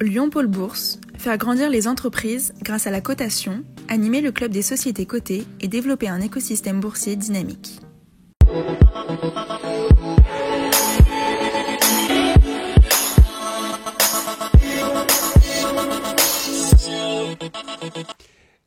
Lyon Pôle Bourse, faire grandir les entreprises grâce à la cotation, animer le club des sociétés cotées et développer un écosystème boursier dynamique.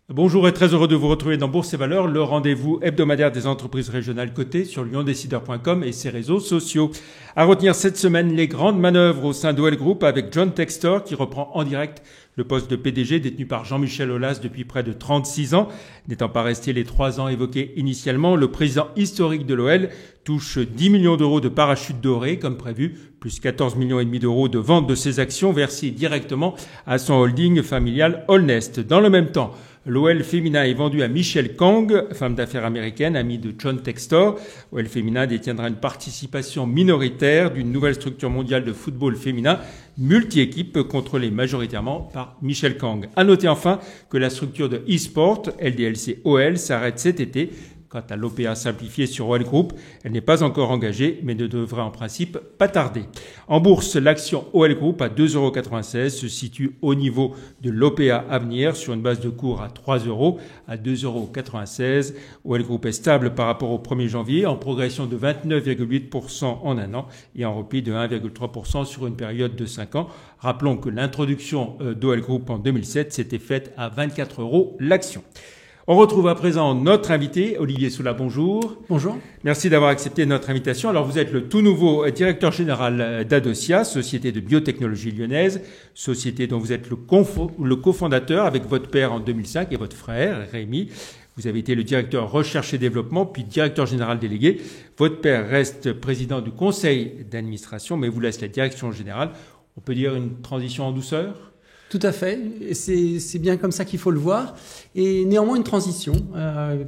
Bonjour et très heureux de vous retrouver dans Bourse et Valeurs, le rendez-vous hebdomadaire des entreprises régionales cotées sur lyondécideur.com et ses réseaux sociaux. À retenir cette semaine, les grandes manœuvres au sein d'OL Group avec John Textor qui reprend en direct le poste de PDG détenu par Jean-Michel Aulas depuis près de 36 ans. N'étant pas resté les 3 ans évoqués initialement, le président historique de l'OL touche 10 millions d'euros de parachute doré comme prévu, plus 14 millions et demi d'euros de vente de ses actions versées directement à son holding familial Allnest. Dans le même temps, l'OL Féminin est vendu à Michelle Kang, femme d'affaires américaine, amie de John Textor. OL Féminin détiendra une participation minoritaire d'une nouvelle structure mondiale de football féminin, multi-équipe contrôlée majoritairement par Michelle Kang. À noter enfin que la structure de e-sport, LDLC OL, s'arrête cet été. Quant à l'OPA simplifiée sur OL Group, elle n'est pas encore engagée, mais ne devrait en principe pas tarder. En bourse, l'action OL Group à 2,96 € se situe au niveau de l'OPA à venir sur une base de cours à 3 € à 2,96 €. OL Group est stable par rapport au 1er janvier, en progression de 29,8% en un an et en repli de 1,3% sur une période de 5 ans. Rappelons que l'introduction d'OL Group en 2007 s'était faite à 24 € l'action. On retrouve à présent notre invité, Olivier Soula, bonjour. Bonjour. Merci d'avoir accepté notre invitation. Alors vous êtes le tout nouveau directeur général d'Adosia, société de biotechnologie lyonnaise, société dont vous êtes le cofondateur avec votre père en 2005 et votre frère, Rémi. Vous avez été le directeur recherche et développement, puis directeur général délégué. Votre père reste président du conseil d'administration, mais vous laisse la direction générale. On peut dire une transition en douceur ? Tout à fait, et c'est bien comme ça qu'il faut le voir, et néanmoins une transition,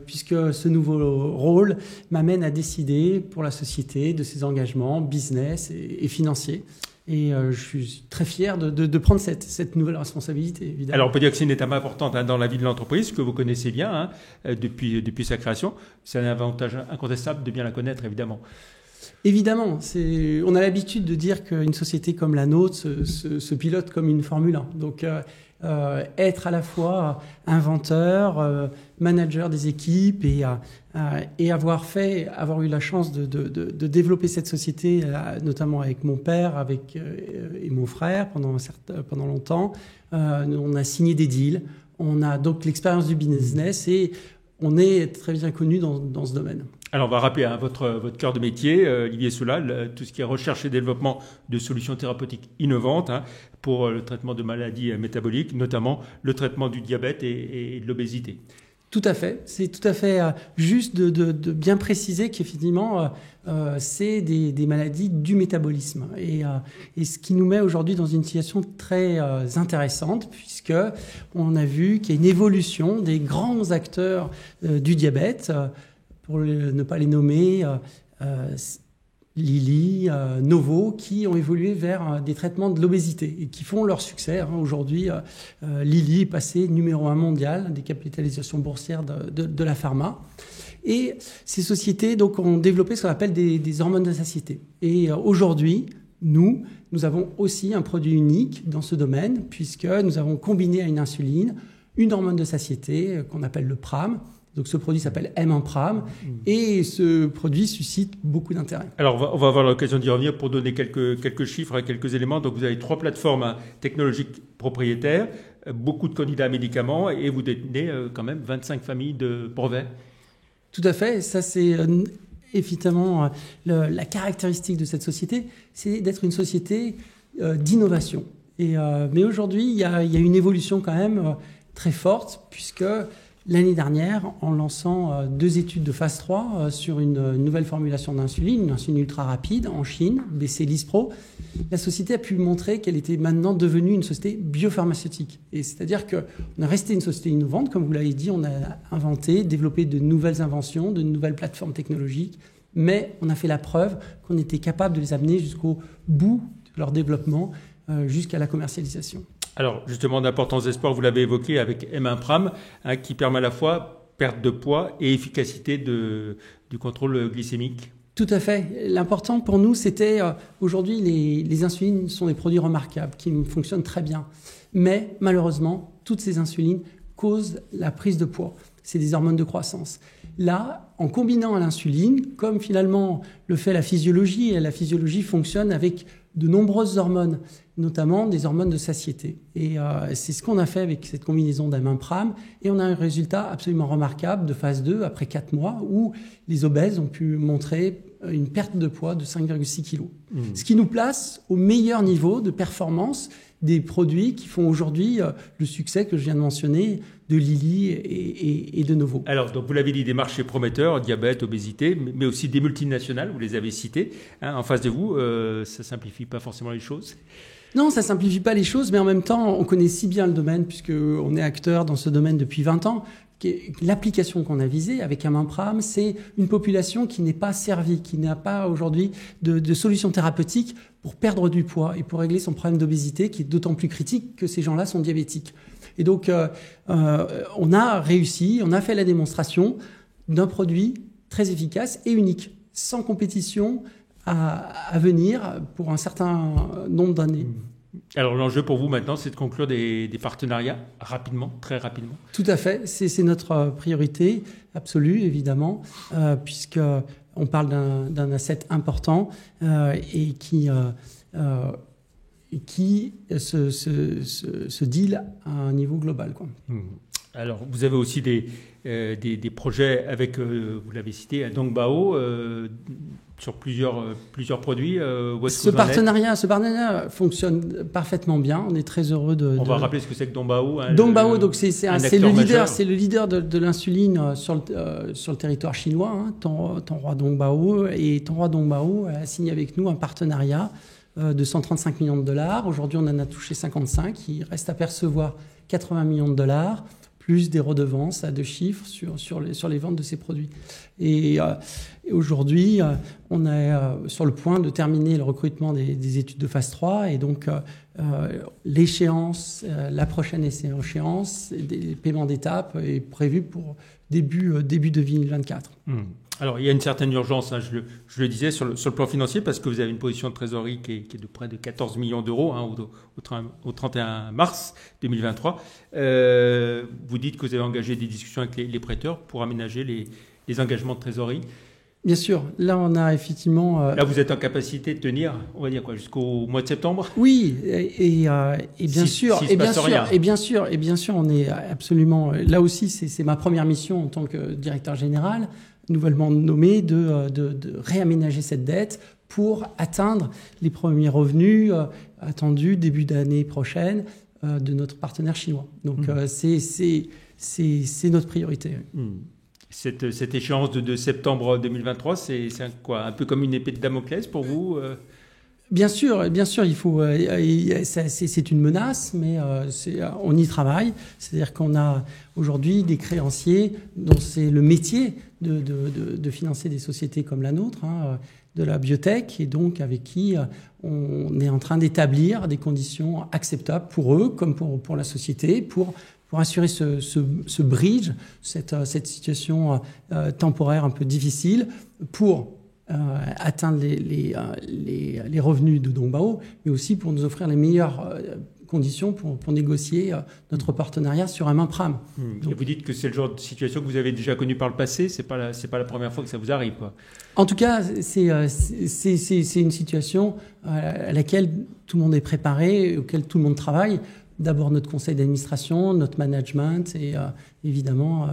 puisque ce nouveau rôle m'amène à décider pour la société de ses engagements business et financiers. Et je suis très fier de prendre cette nouvelle responsabilité, évidemment. Alors on peut dire que c'est une étape importante dans la vie de l'entreprise, que vous connaissez bien depuis sa création. C'est un avantage incontestable de bien la connaître, évidemment. Évidemment, on a l'habitude de dire qu'une société comme la nôtre se pilote comme une Formule 1. Donc, être à la fois inventeur, manager des équipes et avoir eu la chance de développer cette société, notamment avec mon père et mon frère pendant longtemps. On a signé des deals, on a donc l'expérience du business et on est très bien connu dans ce domaine. Alors, on va rappeler votre cœur de métier, Olivier Soula, tout ce qui est recherche et développement de solutions thérapeutiques innovantes pour le traitement de maladies métaboliques, notamment le traitement du diabète et de l'obésité. Tout à fait. C'est tout à fait juste de bien préciser qu'effectivement, c'est des maladies du métabolisme. Et ce qui nous met aujourd'hui dans une situation très intéressante, puisque on a vu qu'il y a une évolution des grands acteurs du diabète, pour ne pas les nommer, Lilly, Novo, qui ont évolué vers des traitements de l'obésité et qui font leur succès. Aujourd'hui, Lilly est passé numéro 1 mondial des capitalisations boursières de la pharma. Et ces sociétés donc, ont développé ce qu'on appelle des hormones de satiété. Et aujourd'hui, nous avons aussi un produit unique dans ce domaine, puisque nous avons combiné à une insuline une hormone de satiété qu'on appelle le PRAM. Donc ce produit s'appelle M1-PRAM et ce produit suscite beaucoup d'intérêt. Alors on va avoir l'occasion d'y revenir pour donner quelques chiffres, quelques éléments. Donc vous avez 3 plateformes technologiques propriétaires, beaucoup de candidats à médicaments et vous détenez quand même 25 familles de brevets. Tout à fait, ça c'est évidemment la caractéristique de cette société, c'est d'être une société d'innovation. Mais aujourd'hui il y a une évolution quand même très forte puisque l'année dernière, en lançant 2 études de phase 3 sur une nouvelle formulation d'insuline, une insuline ultra rapide en Chine, BC Lispro, la société a pu montrer qu'elle était maintenant devenue une société biopharmaceutique. Et c'est-à-dire qu'on est resté une société innovante, comme vous l'avez dit, on a inventé, développé de nouvelles inventions, de nouvelles plateformes technologiques, mais on a fait la preuve qu'on était capable de les amener jusqu'au bout de leur développement, jusqu'à la commercialisation. Alors, justement, d'importants espoirs, vous l'avez évoqué avec M1-PRAM, qui permet à la fois perte de poids et efficacité du contrôle glycémique. Tout à fait. L'important pour nous, c'était aujourd'hui, les insulines sont des produits remarquables qui fonctionnent très bien. Mais malheureusement, toutes ces insulines causent la prise de poids. C'est des hormones de croissance. Là, en combinant à l'insuline, comme finalement le fait la physiologie, et la physiologie fonctionne avec de nombreuses hormones, notamment des hormones de satiété. Et c'est ce qu'on a fait avec cette combinaison d'Amimpram. Et on a un résultat absolument remarquable de phase 2, après 4 mois, où les obèses ont pu montrer une perte de poids de 5,6 kg. Ce qui nous place au meilleur niveau de performance des produits qui font aujourd'hui le succès que je viens de mentionner de Lilly et de Novo. Alors, donc vous l'avez dit, des marchés prometteurs, diabète, obésité, mais aussi des multinationales, vous les avez citées, en face de vous. Ça ne simplifie pas forcément les choses? Non, ça ne simplifie pas les choses, mais en même temps, on connaît si bien le domaine, puisqu'on est acteur dans ce domaine depuis 20 ans. L'application qu'on a visée avec Amimpram, c'est une population qui n'est pas servie, qui n'a pas aujourd'hui de solution thérapeutique pour perdre du poids et pour régler son problème d'obésité, qui est d'autant plus critique que ces gens-là sont diabétiques. Et donc, on a réussi, on a fait la démonstration d'un produit très efficace et unique, sans compétition à venir pour un certain nombre d'années. Alors l'enjeu pour vous maintenant, c'est de conclure des partenariats rapidement, très rapidement. Tout à fait, c'est notre priorité absolue évidemment, puisqu'on parle d'un asset important et qui se deal à un niveau global, quoi. Alors vous avez aussi des projets avec, vous l'avez cité, Dongbao, sur plusieurs produits. Ce partenariat fonctionne parfaitement bien. On est très heureux de. On va rappeler ce que c'est que Dongbao. Dongbao, donc c'est le leader de l'insuline sur le territoire chinois. Tonghua Dongbao, et Tonghua Dongbao a signé avec nous un partenariat de 135 millions de dollars. Aujourd'hui, on en a touché 55. Il reste à percevoir 80 millions de dollars. Plus des redevances à 2 chiffres sur les ventes de ces produits. Et aujourd'hui, on est sur le point de terminer le recrutement des études de phase 3, et donc l'échéance, la prochaine échéance, des paiements d'étape est prévue pour début 2024. Alors, il y a une certaine urgence, je le disais, sur le plan financier, parce que vous avez une position de trésorerie qui est de près de 14 millions d'euros au 31 mars 2023. Vous dites que vous avez engagé des discussions avec les prêteurs pour aménager les engagements de trésorerie. Bien sûr, là on a effectivement... Là vous êtes en capacité de tenir, on va dire quoi, jusqu'au mois de septembre ? Oui, et bien sûr, on est absolument... Là aussi, c'est ma première mission en tant que directeur général, nouvellement nommé, de réaménager cette dette pour atteindre les premiers revenus attendus début d'année prochaine de notre partenaire chinois. Donc c'est notre priorité. Cette échéance de septembre 2023, c'est quoi, un peu comme une épée de Damoclès pour vous Bien sûr, il faut. C'est une menace, mais on y travaille. C'est-à-dire qu'on a aujourd'hui des créanciers dont c'est le métier de financer des sociétés comme la nôtre, de la biotech, et donc avec qui on est en train d'établir des conditions acceptables pour eux, comme pour la société, pour assurer ce bridge, cette situation temporaire un peu difficile, pour atteindre les revenus de Dongbao, mais aussi pour nous offrir les meilleures conditions pour négocier notre partenariat sur Amimpram. Et vous dites que c'est le genre de situation que vous avez déjà connue par le passé, c'est pas la première fois que ça vous arrive, quoi. En tout cas, c'est une situation à laquelle tout le monde est préparé, auquel tout le monde travaille. D'abord notre conseil d'administration, notre management, et évidemment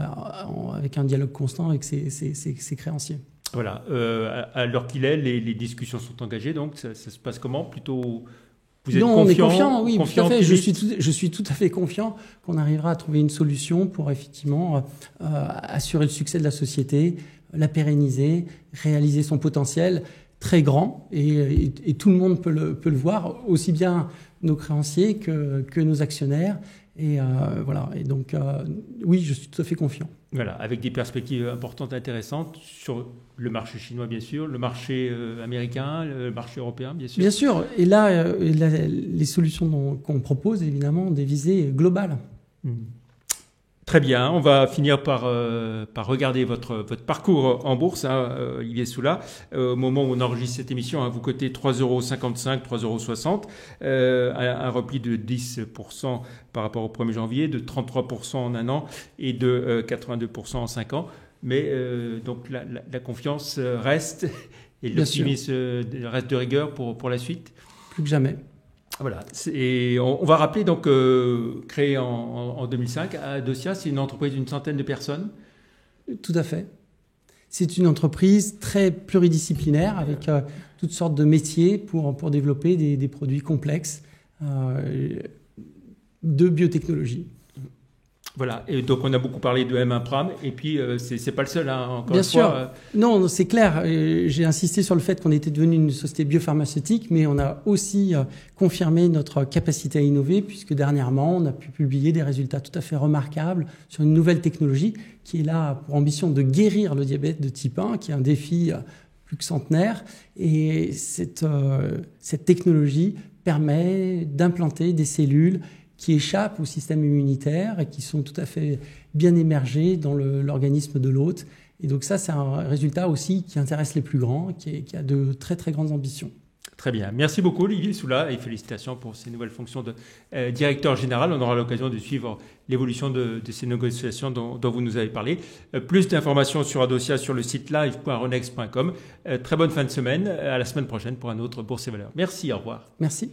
avec un dialogue constant avec ses créanciers. Voilà. À l'heure qu'il est, les discussions sont engagées, donc ça se passe comment ? Plutôt, vous êtes confiant ? On est confiant, oui, tout à fait. Je suis tout à fait confiant qu'on arrivera à trouver une solution pour effectivement assurer le succès de la société, la pérenniser, réaliser son potentiel très grand, et tout le monde peut le voir, aussi bien nos créanciers que nos actionnaires. Et voilà. Et donc, oui, je suis tout à fait confiant. Voilà, avec des perspectives importantes, intéressantes sur le marché chinois, bien sûr, le marché américain, le marché européen, bien sûr. Bien sûr. Et là, les solutions qu'on propose, évidemment, ont des visées globales. Très bien, on va finir par regarder votre parcours en bourse, Olivier Soula. Au moment où on enregistre cette émission, vous cotez 3,55 €, 3,60 €, un repli de 10% par rapport au 1er janvier, de 33% en un an et de 82% en 5 ans. Mais donc la confiance reste et l'optimisme reste de rigueur pour la suite. Plus que jamais. Voilà. Et on va rappeler donc créé en 2005 Adocia, c'est une entreprise d'une centaine de personnes. Tout à fait. C'est une entreprise très pluridisciplinaire avec toutes sortes de métiers pour développer des produits complexes de biotechnologie. Voilà, et donc on a beaucoup parlé de M1 et puis c'est pas le seul, encore Bien une sûr. fois. Non, c'est clair. J'ai insisté sur le fait qu'on était devenu une société biopharmaceutique, mais on a aussi confirmé notre capacité à innover, puisque dernièrement, on a pu publier des résultats tout à fait remarquables sur une nouvelle technologie qui est là pour ambition de guérir le diabète de type 1, qui est un défi plus que centenaire. Et cette technologie permet d'implanter des cellules qui échappent au système immunitaire et qui sont tout à fait bien émergées dans l'organisme de l'hôte. Et donc ça, c'est un résultat aussi qui intéresse les plus grands, qui a de très très grandes ambitions. Très bien. Merci beaucoup Olivier Soula et félicitations pour ces nouvelles fonctions de directeur général. On aura l'occasion de suivre l'évolution de ces négociations dont vous nous avez parlé. Plus d'informations sur Adocia sur le site live.renex.com. Très bonne fin de semaine. À la semaine prochaine pour un autre Bourse et Valeurs. Merci, au revoir. Merci.